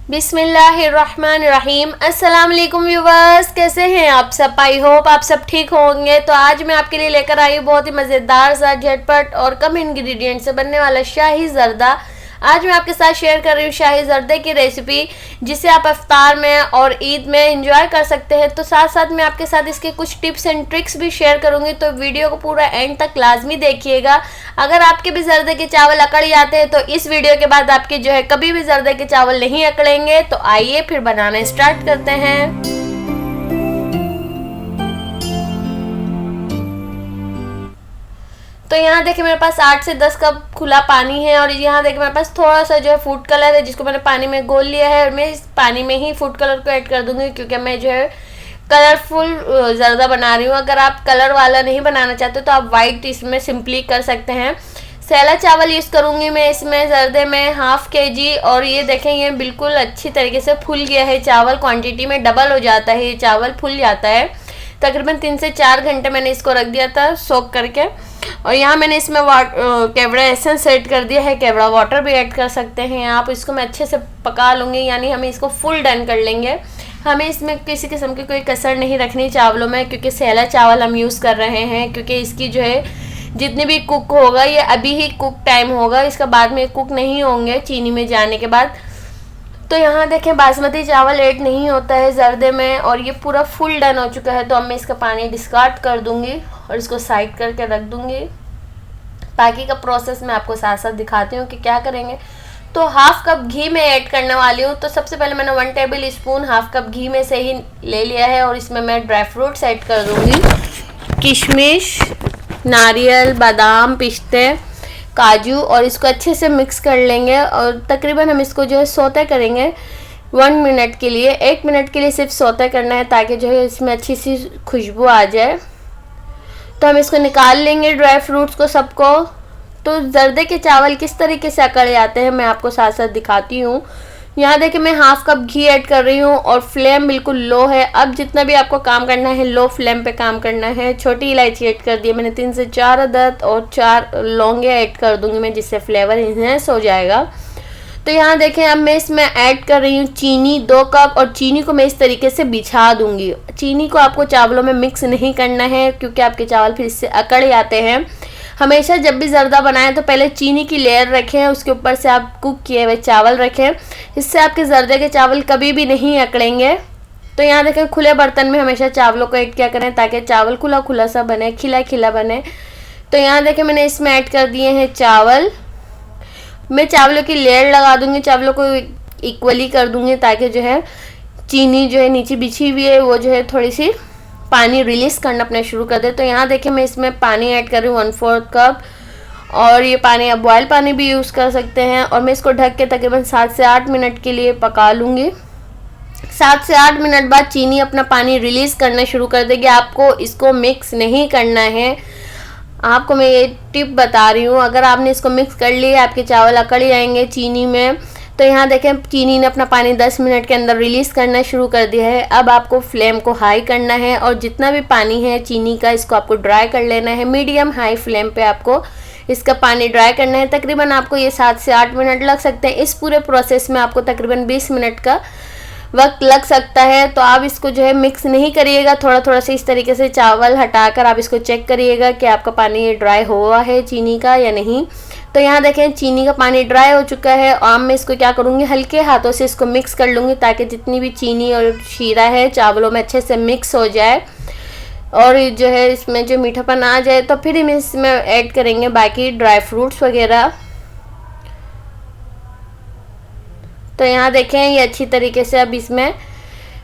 बिस्मिल्लाहिर्रहमानिर्रहीम। अस्सलाम वालेकुम व्यूवर्स, कैसे हैं आप सब? आई होप आप सब ठीक होंगे। तो आज मैं आपके लिए लेकर आई बहुत ही मज़ेदार सा, झटपट और कम इंग्रेडिएंट से बनने वाला शाही ज़र्दा। आज मैं आपके साथ शेयर कर रही हूँ शाही ज़र्दे की रेसिपी, जिसे आप इफ्तार में और ईद में एंजॉय कर सकते हैं। तो साथ साथ मैं आपके साथ इसके कुछ टिप्स एंड ट्रिक्स भी शेयर करूँगी, तो वीडियो को पूरा एंड तक लाजमी देखिएगा। अगर आपके भी ज़र्दे के चावल अकड़ जाते हैं तो इस वीडियो के बाद आपके कभी भी ज़र्दे के चावल नहीं अकड़ेंगे। तो आइए फिर बनाना स्टार्ट करते हैं। तो यहाँ देखिए मेरे पास 8 से 10 कप खुला पानी है, और यहाँ देखिए मेरे पास थोड़ा सा फूड कलर है, जिसको मैंने पानी में घोल लिया है। और मैं इस पानी में ही फूड कलर को ऐड कर दूंगी, क्योंकि मैं कलरफुल ज़र्दा बना रही हूँ। अगर आप कलर वाला नहीं बनाना चाहते तो आप वाइट इसमें सिंपली कर सकते हैं। सैला चावल यूज़ करूँगी मैं इसमें ज़र्दे में, हाफ़ kg। और ये देखें, ये बिल्कुल अच्छी तरीके से फूल गया है चावल, क्वांटिटी में डबल हो जाता है, ये चावल फूल जाता है। तकरीबन 3 से 4 घंटे मैंने इसको रख दिया था सोक करके। और यहाँ मैंने इसमें केवड़ा एसेंस ऐड कर दिया है, केवड़ा वाटर भी ऐड कर सकते हैं आप। इसको मैं अच्छे से पका लूँगी, यानी हम इसको फुल डन कर लेंगे। हमें इसमें किसी किस्म की कोई कसर नहीं रखनी चावलों में, क्योंकि सैला चावल हम यूज़ कर रहे हैं। क्योंकि इसकी जितनी भी कुक होगा, ये अभी ही कुक टाइम होगा, इसका बाद में कुक नहीं होंगे चीनी में जाने के बाद। तो यहाँ देखें बासमती चावल ऐड नहीं होता है ज़र्दे में, और ये पूरा फुल डन हो चुका है। तो अब मैं इसका पानी डिस्कार्ड कर दूँगी और इसको साइड करके रख दूँगी। बाकी का प्रोसेस मैं आपको साथ साथ दिखाती हूँ कि क्या करेंगे। तो हाफ़ कप घी मैं ऐड करने वाली हूँ। तो सबसे पहले मैंने 1 टेबल स्पून हाफ़ कप घी में से ही ले लिया है, और इसमें मैं ड्राई फ्रूट्स ऐड कर दूँगी। किशमिश, नारियल, बादाम, पिस्ते, काजू, और इसको अच्छे से मिक्स कर लेंगे। और तकरीबन हम इसको सौते करेंगे 1 मिनट के लिए। 1 मिनट के लिए सिर्फ सौते करना है, ताकि इसमें अच्छी सी खुशबू आ जाए। तो हम इसको निकाल लेंगे ड्राई फ्रूट्स को सबको। तो ज़र्दे के चावल किस तरीके से अकड़ जाते हैं मैं आपको साथ साथ दिखाती हूँ। यहाँ देखिए मैं हाफ़ कप घी ऐड कर रही हूँ, और फ्लेम बिल्कुल लो है। अब जितना भी आपको काम करना है लो फ्लेम पे काम करना है। छोटी इलायची ऐड कर दी मैंने 3 से 4 अदद, और 4 लौंगे ऐड कर दूँगी मैं, जिससे फ्लेवर इन्हेंस हो जाएगा। तो यहाँ देखें अब मैं इसमें ऐड कर रही हूँ चीनी 2 कप, और चीनी को मैं इस तरीके से बिछा दूँगी। चीनी को आपको चावलों में मिक्स नहीं करना है, क्योंकि आपके चावल फिर इससे अकड़ जाते हैं। हमेशा जब भी ज़र्दा बनाएं तो पहले चीनी की लेयर रखें, उसके ऊपर से आप कुक किए हुए चावल रखें। इससे आपके ज़र्दे के चावल कभी भी नहीं अकड़ेंगे। तो यहाँ देखें खुले बर्तन में हमेशा चावलों को ऐड किया करें, ताकि चावल खुला खुला सा बने, खिला खिला बने। तो यहाँ देखें मैंने इसमें ऐड कर दिए हैं चावल। मैं चावलों की लेयर लगा दूँगी, चावलों को इक्वली कर दूँगी, ताकि चीनी नीचे बिछी हुई है वो थोड़ी सी पानी रिलीज़ करना अपना शुरू कर दे। तो यहाँ देखिए मैं इसमें पानी ऐड कर रही हूँ 1/4 कप, और ये पानी आप बॉयल पानी भी यूज़ कर सकते हैं। और मैं इसको ढक के तकरीबन 7 से 8 मिनट के लिए पका लूँगी। 7 से 8 मिनट बाद चीनी अपना पानी रिलीज़ करना शुरू कर देगी। आपको इसको मिक्स नहीं करना है, आपको मैं ये टिप बता रही हूँ। अगर आपने इसको मिक्स कर लिया आपके चावल अकड़ जाएंगे चीनी में। तो यहाँ देखें चीनी ने अपना पानी 10 मिनट के अंदर रिलीज़ करना शुरू कर दिया है। अब आपको फ्लेम को हाई करना है, और जितना भी पानी है चीनी का इसको आपको ड्राई कर लेना है। मीडियम हाई फ्लेम पे आपको इसका पानी ड्राई करना है। तकरीबन आपको ये 7 से 8 मिनट लग सकते हैं। इस पूरे प्रोसेस में आपको तकरीबन 20 मिनट का वक्त लग सकता है। तो आप इसको मिक्स नहीं करिएगा, थोड़ा थोड़ा से इस तरीके से चावल हटाकर आप इसको चेक करिएगा कि आपका पानी ये ड्राई हुआ है चीनी का या नहीं। तो यहाँ देखें चीनी का पानी ड्राई हो चुका है। और मैं इसको क्या करूँगी, हल्के हाथों से इसको मिक्स कर लूँगी, ताकि जितनी भी चीनी और शीरा है चावलों में अच्छे से मिक्स हो जाए, और इसमें मीठापन आ जाए। तो फिर हम इसमें ऐड करेंगे बाकी ड्राई फ्रूट्स वगैरह। तो यहाँ देखें ये अच्छी तरीके से अब इसमें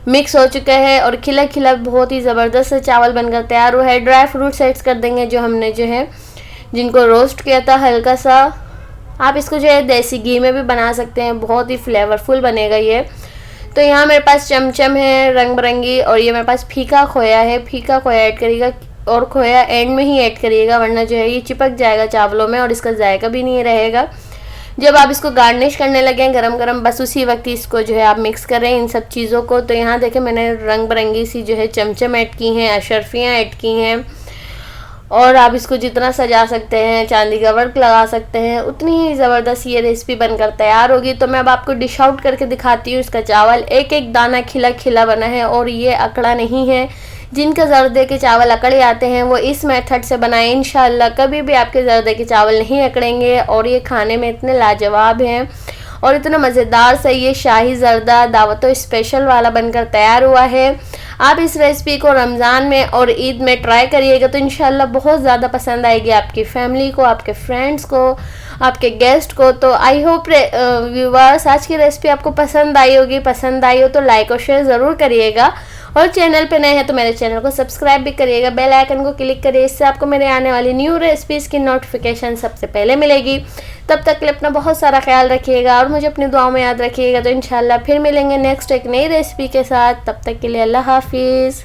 मिक्स हो चुका है, और खिला खिला बहुत ही ज़बरदस्त चावल बनकर तैयार हुआ है। ड्राई फ्रूट्स ऐड कर देंगे जो हमने जिनको रोस्ट किया था हल्का सा। आप इसको देसी घी में भी बना सकते हैं, बहुत ही फ्लेवरफुल बनेगा ये। तो यहाँ मेरे पास चमचम है रंग बिरंगी, और ये मेरे पास फीका खोया है। फीका खोया ऐड करिएगा, और खोया एंड में ही ऐड करिएगा, वरना ये चिपक जाएगा चावलों में और इसका जायका भी नहीं रहेगा। जब आप इसको गार्निश करने लगें गरम गरम, बस उसी वक्त इसको आप मिक्स करें इन सब चीज़ों को। तो यहाँ देखें मैंने रंग बिरंगी सी चमचम ऐड की हैं, अशरफियाँ ऐड की हैं, और आप इसको जितना सजा सकते हैं, चांदी का वर्क लगा सकते हैं, उतनी ही ज़बरदस्त ये रेसिपी बनकर तैयार होगी। तो मैं अब आपको डिश आउट करके दिखाती हूँ। इसका चावल एक एक दाना खिला खिला बना है और ये अकड़ा नहीं है। जिनका जर्दे के चावल अकड़े आते हैं वो इस मेथड से बनाएं, इंशाल्लाह कभी भी आपके जर्दे के चावल नहीं अकड़ेंगे। और ये खाने में इतने लाजवाब हैं और इतना मज़ेदार सा ये शाही ज़र्दा दावतों स्पेशल वाला बनकर तैयार हुआ है। आप इस रेसिपी को रमज़ान में और ईद में ट्राई करिएगा तो इंशाल्लाह बहुत ज़्यादा पसंद आएगी आपकी फैमिली को, आपके फ्रेंड्स को, आपके गेस्ट को। तो आई होप व्यूवर्स आज की रेसिपी आपको पसंद आई होगी। पसंद आई हो तो लाइक और शेयर ज़रूर करिएगा और चैनल पे नए हैं तो मेरे चैनल को सब्सक्राइब भी करिएगा। बेल आइकन को क्लिक करिए, इससे आपको मेरे आने वाली न्यू रेसिपीज़ की नोटिफिकेशन सबसे पहले मिलेगी। तब तक के लिए अपना बहुत सारा ख्याल रखिएगा और मुझे अपनी दुआओं में याद रखिएगा। तो इंशाल्लाह फिर मिलेंगे नेक्स्ट एक नई रेसिपी के साथ। तब तक के लिए अल्लाह हाफिज़।